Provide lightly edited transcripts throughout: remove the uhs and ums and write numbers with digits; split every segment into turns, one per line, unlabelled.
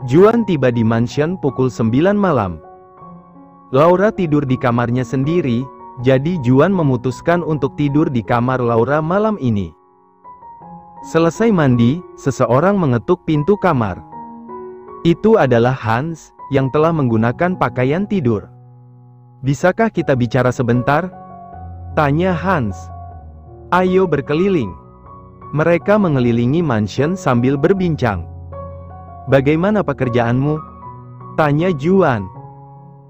Juan tiba di mansion pukul 9 malam. Laura tidur di kamarnya sendiri, jadi Juan memutuskan untuk tidur di kamar Laura malam ini. Selesai mandi, seseorang mengetuk pintu kamar. Itu adalah Hans, yang telah menggunakan pakaian tidur. "Bisakah kita bicara sebentar?" tanya Hans. "Ayo berkeliling." Mereka mengelilingi mansion sambil berbincang. "Bagaimana pekerjaanmu?" tanya Juan.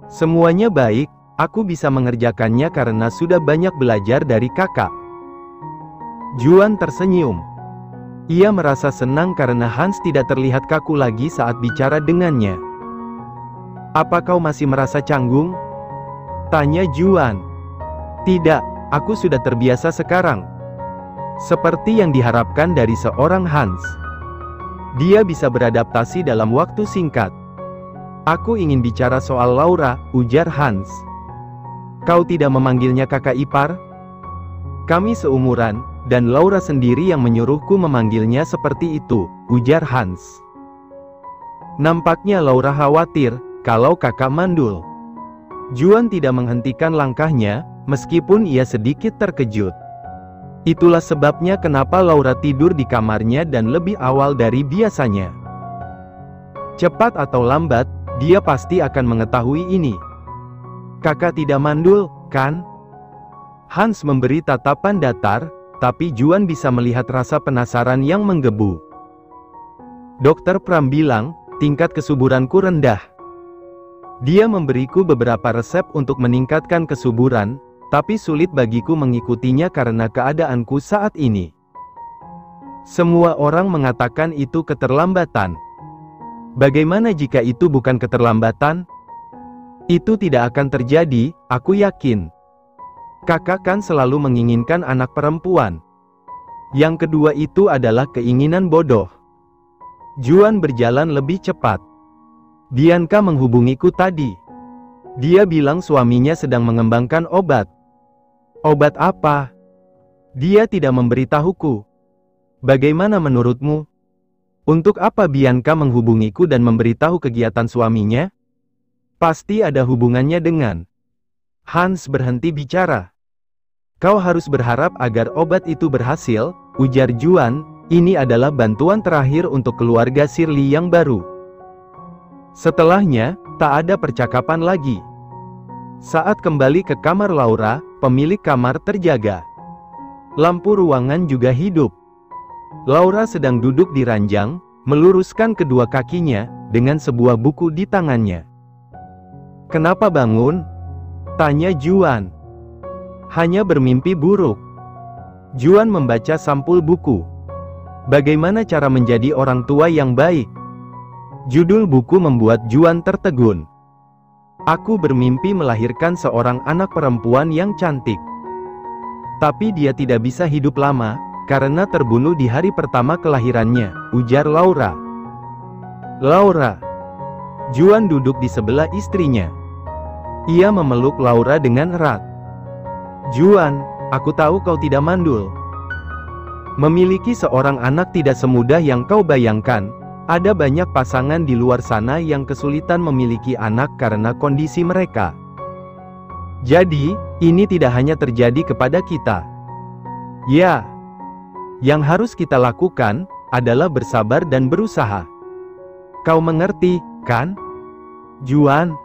"Semuanya baik, aku bisa mengerjakannya karena sudah banyak belajar dari kakak." Juan tersenyum. Ia merasa senang karena Hans tidak terlihat kaku lagi saat bicara dengannya. "Apa kau masih merasa canggung?" tanya Juan. "Tidak, aku sudah terbiasa sekarang." Seperti yang diharapkan dari seorang Hans. Dia bisa beradaptasi dalam waktu singkat. "Aku ingin bicara soal Laura," ujar Hans. "Kau tidak memanggilnya kakak ipar?" "Kami seumuran, dan Laura sendiri yang menyuruhku memanggilnya seperti itu," ujar Hans. Nampaknya Laura khawatir kalau kakak mandul. Juan tidak menghentikan langkahnya, meskipun ia sedikit terkejut. Itulah sebabnya kenapa Laura tidur di kamarnya dan lebih awal dari biasanya. Cepat atau lambat, dia pasti akan mengetahui ini. "Kakak tidak mandul, kan?" Hans memberi tatapan datar, tapi Juan bisa melihat rasa penasaran yang menggebu. "Dokter Pram bilang, tingkat kesuburanku rendah. Dia memberiku beberapa resep untuk meningkatkan kesuburan, tapi sulit bagiku mengikutinya karena keadaanku saat ini. Semua orang mengatakan itu keterlambatan. Bagaimana jika itu bukan keterlambatan? Itu tidak akan terjadi, aku yakin. Kakak kan selalu menginginkan anak perempuan. Yang kedua itu adalah keinginan bodoh." Juan berjalan lebih cepat. "Bianca menghubungiku tadi. Dia bilang suaminya sedang mengembangkan obat." "Obat apa?" "Dia tidak memberitahuku." "Bagaimana menurutmu? Untuk apa Bianca menghubungiku dan memberitahu kegiatan suaminya?" "Pasti ada hubungannya dengan..." Hans berhenti bicara. "Kau harus berharap agar obat itu berhasil," ujar Juan. "Ini adalah bantuan terakhir untuk keluarga Shirley yang baru." Setelahnya, tak ada percakapan lagi. Saat kembali ke kamar Laura, pemilik kamar terjaga. Lampu ruangan juga hidup. Laura sedang duduk di ranjang, meluruskan kedua kakinya, dengan sebuah buku di tangannya. "Kenapa bangun?" tanya Juan. "Hanya bermimpi buruk." Juan membaca sampul buku. "Bagaimana cara menjadi orang tua yang baik?" Judul buku membuat Juan tertegun. "Aku bermimpi melahirkan seorang anak perempuan yang cantik. Tapi dia tidak bisa hidup lama, karena terbunuh di hari pertama kelahirannya," ujar Laura. "Laura." Juan duduk di sebelah istrinya. Ia memeluk Laura dengan erat. "Juan, aku tahu kau tidak mandul. Memiliki seorang anak tidak semudah yang kau bayangkan. Ada banyak pasangan di luar sana yang kesulitan memiliki anak karena kondisi mereka. Jadi, ini tidak hanya terjadi kepada kita. Ya, yang harus kita lakukan adalah bersabar dan berusaha. Kau mengerti, kan, Juan?"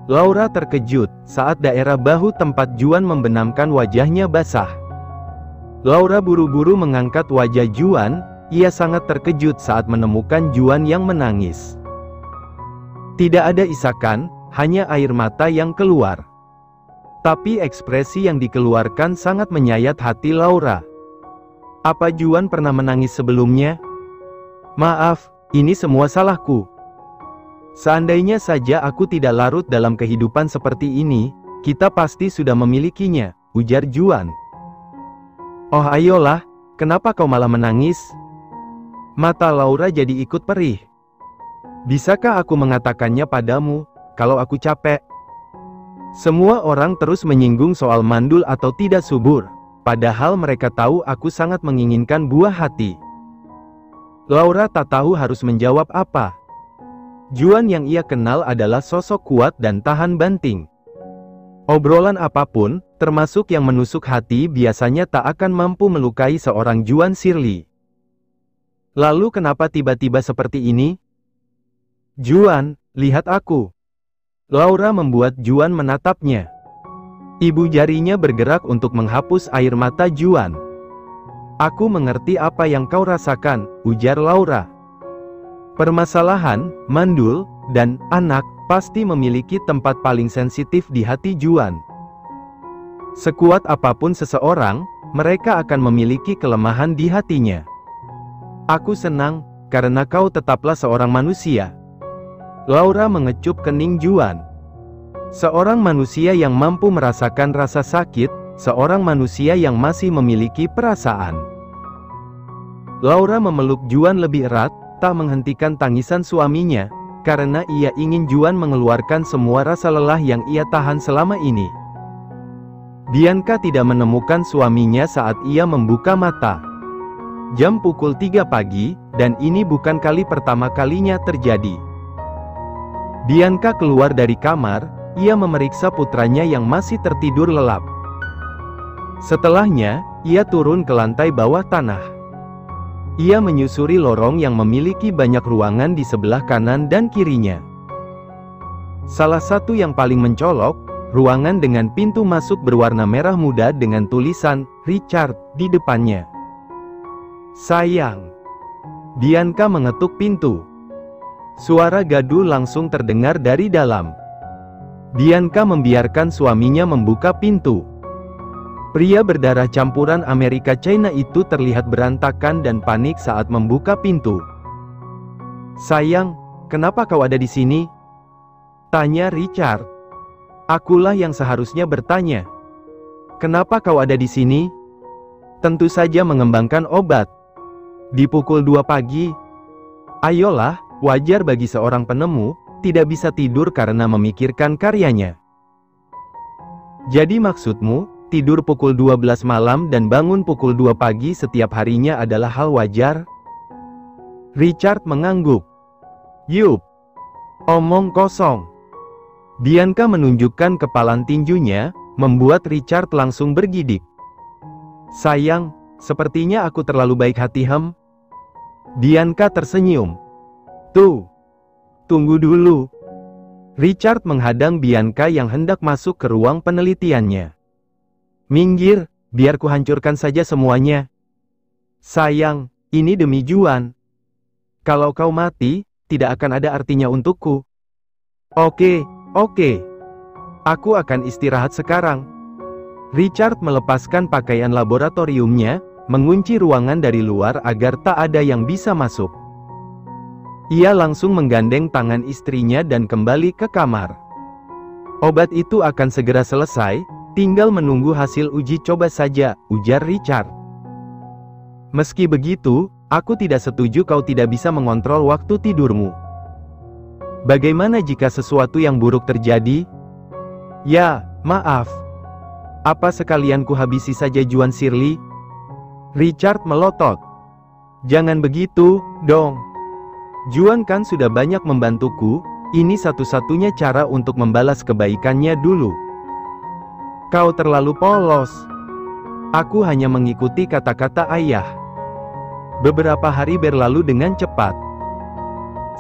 Laura terkejut saat daerah bahu tempat Juan membenamkan wajahnya basah. Laura buru-buru mengangkat wajah Juan. Ia sangat terkejut saat menemukan Juan yang menangis. Tidak ada isakan, hanya air mata yang keluar. Tapi ekspresi yang dikeluarkan sangat menyayat hati Laura. "Apa Juan pernah menangis sebelumnya?" "Maaf, ini semua salahku. Seandainya saja aku tidak larut dalam kehidupan seperti ini, kita pasti sudah memilikinya," ujar Juan. "Oh ayolah, kenapa kau malah menangis?" Mata Laura jadi ikut perih. "Bisakah aku mengatakannya padamu, kalau aku capek?" Semua orang terus menyinggung soal mandul atau tidak subur, padahal mereka tahu aku sangat menginginkan buah hati. Laura tak tahu harus menjawab apa. Juan yang ia kenal adalah sosok kuat dan tahan banting. Obrolan apapun, termasuk yang menusuk hati, biasanya tak akan mampu melukai seorang Juan Shirley. Lalu kenapa tiba-tiba seperti ini? Juan, lihat aku. Laura membuat Juan menatapnya. Ibu jarinya bergerak untuk menghapus air mata Juan. Aku mengerti apa yang kau rasakan, ujar Laura. Permasalahan, mandul, dan anak, pasti memiliki tempat paling sensitif di hati Juan. Sekuat apapun seseorang, mereka akan memiliki kelemahan di hatinya. Aku senang, karena kau tetaplah seorang manusia. Laura mengecup kening Juan. Seorang manusia yang mampu merasakan rasa sakit, seorang manusia yang masih memiliki perasaan. Laura memeluk Juan lebih erat, tak menghentikan tangisan suaminya, karena ia ingin Juan mengeluarkan semua rasa lelah yang ia tahan selama ini. Bianca tidak menemukan suaminya saat ia membuka mata. Jam pukul 3 pagi, dan ini bukan kali pertama kalinya terjadi. Bianca keluar dari kamar, ia memeriksa putranya yang masih tertidur lelap. Setelahnya, ia turun ke lantai bawah tanah. Ia menyusuri lorong yang memiliki banyak ruangan di sebelah kanan dan kirinya. Salah satu yang paling mencolok, ruangan dengan pintu masuk berwarna merah muda dengan tulisan Richard di depannya. Sayang. Bianca mengetuk pintu. Suara gaduh langsung terdengar dari dalam. Bianca membiarkan suaminya membuka pintu. Pria berdarah campuran Amerika China itu terlihat berantakan dan panik saat membuka pintu. Sayang, kenapa kau ada di sini? Tanya Richard. Akulah yang seharusnya bertanya. Kenapa kau ada di sini? Tentu saja mengembangkan obat. Di pukul 2 pagi. Ayolah, wajar bagi seorang penemu, tidak bisa tidur karena memikirkan karyanya. Jadi maksudmu, tidur pukul 12 malam dan bangun pukul 2 pagi setiap harinya adalah hal wajar? Richard mengangguk. Yup. Omong kosong. Bianca menunjukkan kepalan tinjunya, membuat Richard langsung bergidik. Sayang, sepertinya aku terlalu baik hati Bianca tersenyum. Tunggu dulu. Richard menghadang Bianca yang hendak masuk ke ruang penelitiannya. Minggir, biar ku hancurkan saja semuanya. Sayang, ini demi Juan. Kalau kau mati, tidak akan ada artinya untukku. Oke. Aku akan istirahat sekarang. Richard melepaskan pakaian laboratoriumnya, mengunci ruangan dari luar agar tak ada yang bisa masuk. Ia langsung menggandeng tangan istrinya dan kembali ke kamar. Obat itu akan segera selesai, tinggal menunggu hasil uji coba saja, ujar Richard. Meski begitu, aku tidak setuju kau tidak bisa mengontrol waktu tidurmu. Bagaimana jika sesuatu yang buruk terjadi? Ya, maaf. Apa sekalian ku habisi saja Juan Shirley? Richard melotot. Jangan begitu, dong. Juan kan sudah banyak membantuku, ini satu-satunya cara untuk membalas kebaikannya dulu. Kau terlalu polos. Aku hanya mengikuti kata-kata ayah. Beberapa hari berlalu dengan cepat.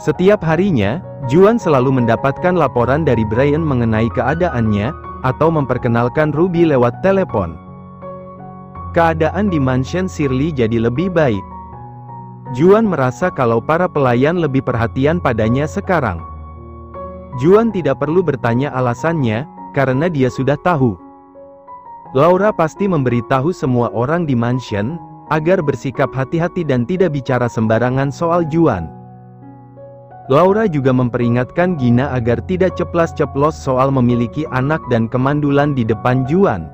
Setiap harinya, Juan selalu mendapatkan laporan dari Brian mengenai keadaannya, atau memperkenalkan Ruby lewat telepon. Keadaan di mansion Shirley jadi lebih baik. Juan merasa kalau para pelayan lebih perhatian padanya sekarang. Juan tidak perlu bertanya alasannya, karena dia sudah tahu. Laura pasti memberitahu semua orang di mansion, agar bersikap hati-hati dan tidak bicara sembarangan soal Juan. Laura juga memperingatkan Gina agar tidak ceplas-ceplos soal memiliki anak dan kemandulan di depan Juan.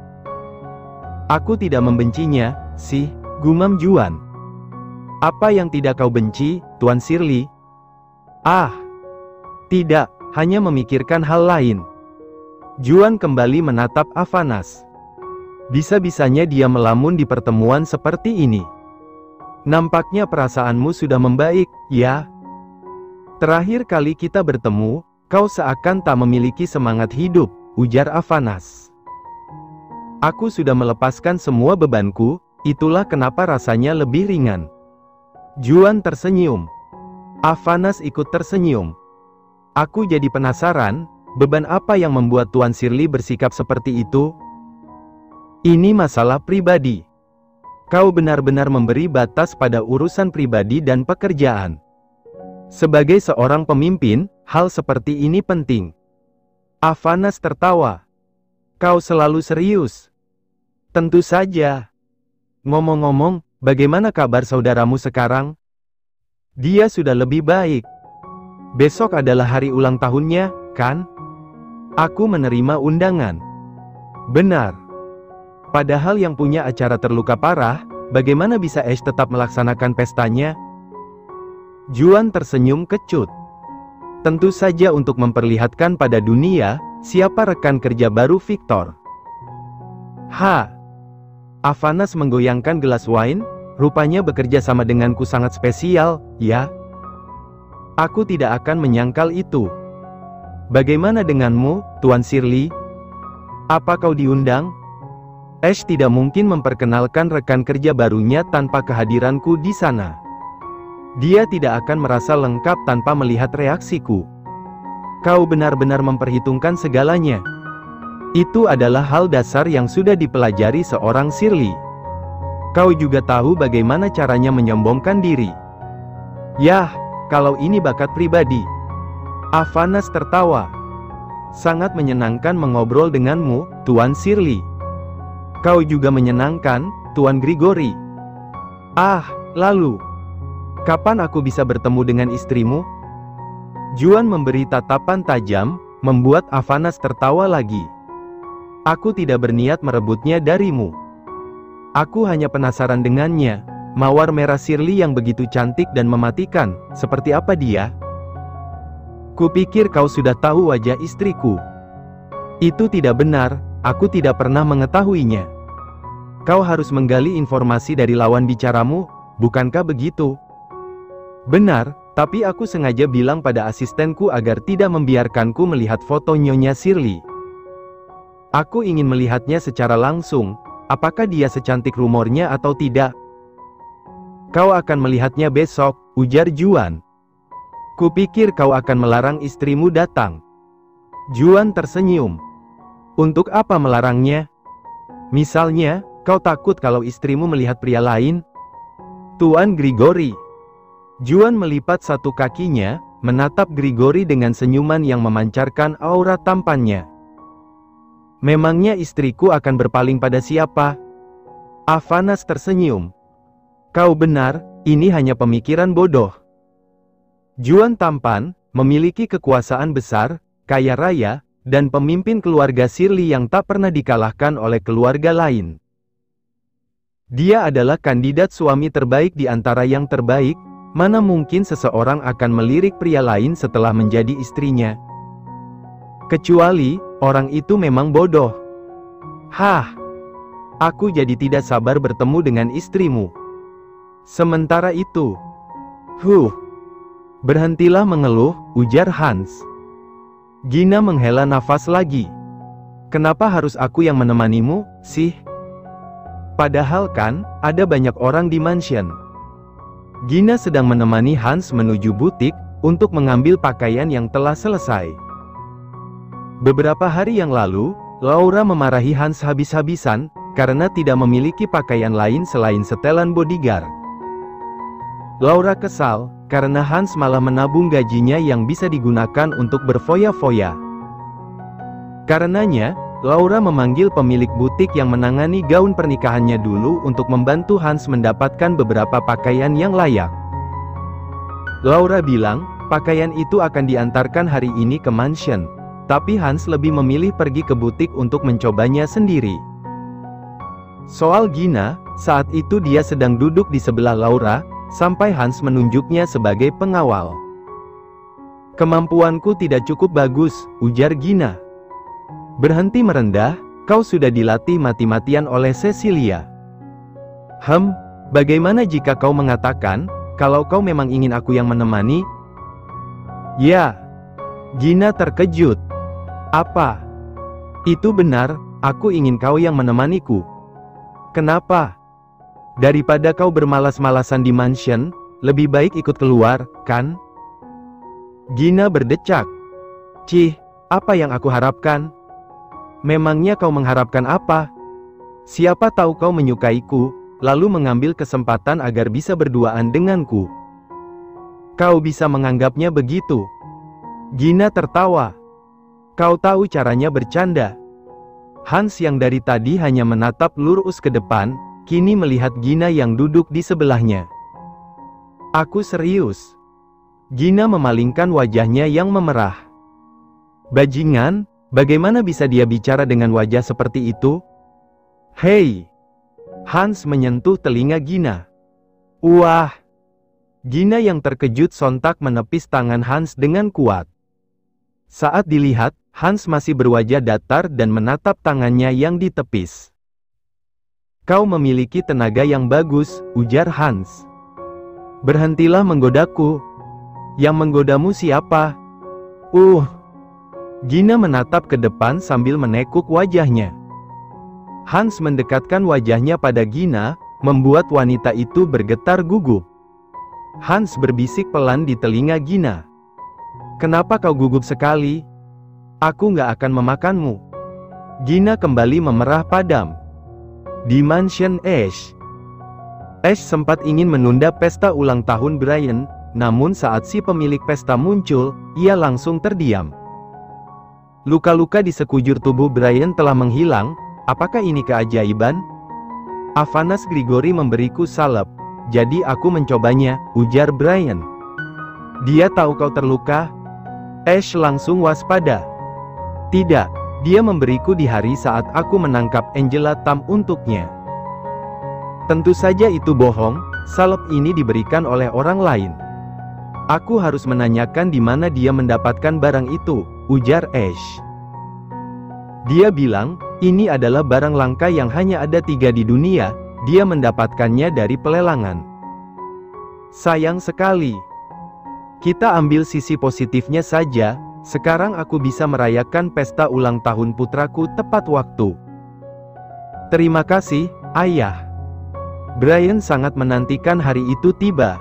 Aku tidak membencinya, sih, gumam Juan. Apa yang tidak kau benci, Tuan Shirley? Ah, tidak, hanya memikirkan hal lain. Juan kembali menatap Avanas. Bisa-bisanya dia melamun di pertemuan seperti ini. Nampaknya perasaanmu sudah membaik, ya? Terakhir kali kita bertemu, kau seakan tak memiliki semangat hidup, ujar Avanas. Aku sudah melepaskan semua bebanku, itulah kenapa rasanya lebih ringan. Juan tersenyum. Avanas ikut tersenyum. Aku jadi penasaran, beban apa yang membuat Tuan Shirley bersikap seperti itu? Ini masalah pribadi. Kau benar-benar memberi batas pada urusan pribadi dan pekerjaan. Sebagai seorang pemimpin, hal seperti ini penting. Avanas tertawa. Kau selalu serius. Tentu saja. Ngomong-ngomong, bagaimana kabar saudaramu sekarang? Dia sudah lebih baik. Besok adalah hari ulang tahunnya, kan? Aku menerima undangan. Benar. Padahal yang punya acara terluka parah, bagaimana bisa Ash tetap melaksanakan pestanya? Juan tersenyum kecut. Tentu saja untuk memperlihatkan pada dunia, siapa rekan kerja baru Victor. Avanas menggoyangkan gelas wine, rupanya bekerja sama denganku sangat spesial, ya? Aku tidak akan menyangkal itu. Bagaimana denganmu, Tuan Shirley? Apa kau diundang? Ash tidak mungkin memperkenalkan rekan kerja barunya tanpa kehadiranku di sana. Dia tidak akan merasa lengkap tanpa melihat reaksiku. Kau benar-benar memperhitungkan segalanya. Itu adalah hal dasar yang sudah dipelajari seorang Shirley. Kau juga tahu bagaimana caranya menyombongkan diri. Yah, kalau ini bakat pribadi. Avanas tertawa. Sangat menyenangkan mengobrol denganmu, Tuan Shirley. Kau juga menyenangkan, Tuan Grigori. Lalu, kapan aku bisa bertemu dengan istrimu? Juan memberi tatapan tajam, membuat Avanas tertawa lagi. Aku tidak berniat merebutnya darimu. Aku hanya penasaran dengannya. Mawar merah Shirley yang begitu cantik dan mematikan, seperti apa dia? Kupikir kau sudah tahu wajah istriku. Itu tidak benar, aku tidak pernah mengetahuinya. Kau harus menggali informasi dari lawan bicaramu, bukankah begitu? Benar, tapi aku sengaja bilang pada asistenku agar tidak membiarkanku melihat foto Nyonya Shirley. Aku ingin melihatnya secara langsung, apakah dia secantik rumornya atau tidak. Kau akan melihatnya besok, ujar Juan. Kupikir kau akan melarang istrimu datang. Juan tersenyum. Untuk apa melarangnya? Misalnya, kau takut kalau istrimu melihat pria lain? Tuan Grigori. Juan melipat satu kakinya, menatap Grigori dengan senyuman yang memancarkan aura tampannya. Memangnya istriku akan berpaling pada siapa? Avanas tersenyum. Kau benar, ini hanya pemikiran bodoh. Juan tampan, memiliki kekuasaan besar, kaya raya, dan pemimpin keluarga Shirley yang tak pernah dikalahkan oleh keluarga lain. Dia adalah kandidat suami terbaik di antara yang terbaik, mana mungkin seseorang akan melirik pria lain setelah menjadi istrinya. Kecuali, orang itu memang bodoh. Aku jadi tidak sabar bertemu dengan istrimu. Sementara itu, berhentilah mengeluh, ujar Hans. Gina menghela nafas lagi. Kenapa harus aku yang menemanimu, sih? Padahal kan, ada banyak orang di mansion. Gina sedang menemani Hans menuju butik, untuk mengambil pakaian yang telah selesai. Beberapa hari yang lalu, Laura memarahi Hans habis-habisan, karena tidak memiliki pakaian lain selain setelan bodyguard. Laura kesal, karena Hans malah menabung gajinya yang bisa digunakan untuk berfoya-foya. Karenanya, Laura memanggil pemilik butik yang menangani gaun pernikahannya dulu untuk membantu Hans mendapatkan beberapa pakaian yang layak. Laura bilang, pakaian itu akan diantarkan hari ini ke mansion, tapi Hans lebih memilih pergi ke butik untuk mencobanya sendiri. Soal Gina, saat itu dia sedang duduk di sebelah Laura, sampai Hans menunjuknya sebagai pengawal. Kemampuanku tidak cukup bagus, ujar Gina. Berhenti merendah, kau sudah dilatih mati-matian oleh Cecilia. Bagaimana jika kau mengatakan, kalau kau memang ingin aku yang menemani? Ya. Gina terkejut. Apa? Itu benar, aku ingin kau yang menemaniku. Kenapa? Daripada kau bermalas-malasan di mansion, lebih baik ikut keluar, kan? Gina berdecak. Cih, apa yang aku harapkan? Memangnya kau mengharapkan apa? Siapa tahu kau menyukaiku, lalu mengambil kesempatan agar bisa berduaan denganku. Kau bisa menganggapnya begitu. Gina tertawa. Kau tahu caranya bercanda. Hans yang dari tadi hanya menatap lurus ke depan, kini melihat Gina yang duduk di sebelahnya. Aku serius. Gina memalingkan wajahnya yang memerah. Bajingan, bagaimana bisa dia bicara dengan wajah seperti itu? Hei! Hans menyentuh telinga Gina. Wah! Gina yang terkejut sontak menepis tangan Hans dengan kuat. Saat dilihat, Hans masih berwajah datar dan menatap tangannya yang ditepis. Kau memiliki tenaga yang bagus, ujar Hans. Berhentilah menggodaku. Yang menggodamu siapa? Gina menatap ke depan sambil menekuk wajahnya. Hans mendekatkan wajahnya pada Gina, membuat wanita itu bergetar gugup. Hans berbisik pelan di telinga Gina. Kenapa kau gugup sekali? Aku nggak akan memakanmu. Gina kembali memerah padam. Di mansion Ash. Ash sempat ingin menunda pesta ulang tahun Brian, namun saat si pemilik pesta muncul, ia langsung terdiam. Luka-luka di sekujur tubuh Brian telah menghilang. Apakah ini keajaiban? Avanas Grigori memberiku salep, jadi aku mencobanya, ujar Brian. Dia tahu kau terluka? Ash langsung waspada. Tidak, dia memberiku di hari saat aku menangkap Angela Tam untuknya. Tentu saja itu bohong, salep ini diberikan oleh orang lain. Aku harus menanyakan di mana dia mendapatkan barang itu, ujar Ash. Dia bilang, ini adalah barang langka yang hanya ada 3 di dunia, dia mendapatkannya dari pelelangan. Sayang sekali. Kita ambil sisi positifnya saja, sekarang aku bisa merayakan pesta ulang tahun putraku tepat waktu. Terima kasih, Ayah. Brian sangat menantikan hari itu tiba.